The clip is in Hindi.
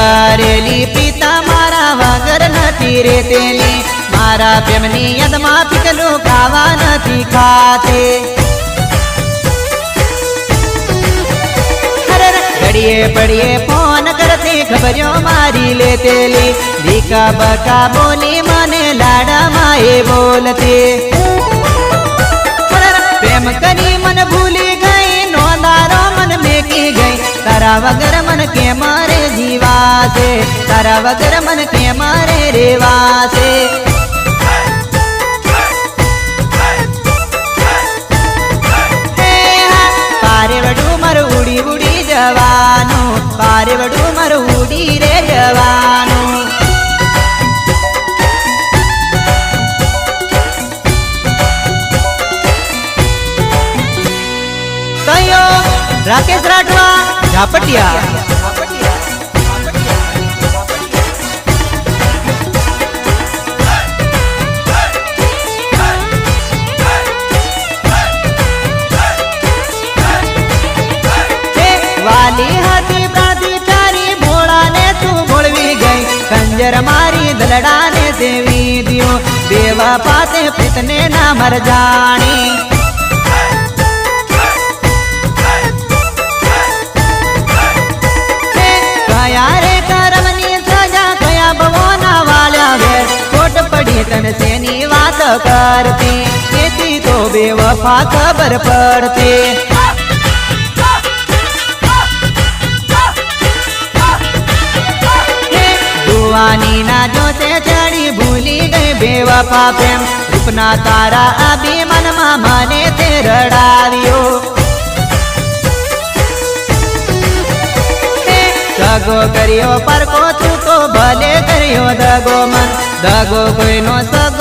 करेली प्रीता मारा वगर नथी रेतेली मारा प्रेमनी यदमा पिकलू खावा नथी खाते घड़िए पड़िए फोन करते खबरियों मारी लेतेली भीका बका बोली मने लाडा माए बोलते प्रेम करी मन भूली गई नौदारो मन में की गई तारा वगर मन के मारे जीवा से तारा वगर मन के मारे रेवा से पारे वडू मर उड़ी उड़ी जवानू पारे वडू मर उड़ी रे जवानू राकेश राठवा झापटिया वाली हाथी प्रांति तारी भोड़ा ने तू भोलवी गई कंजर मारी दलड़ा ने देवी दियो देवा पाते पितने ना मर जानी तन सेनी बात करती खेती तो बेवफा खबर पड़ती दुआनी ना जो से चढ़ी भूली गई बेवफा प्रेम रूपना तारा अभी मन माने ते रड़ावियो दगो करियो पर को तू तो भले करियो दगो मन दगो कोई नो सग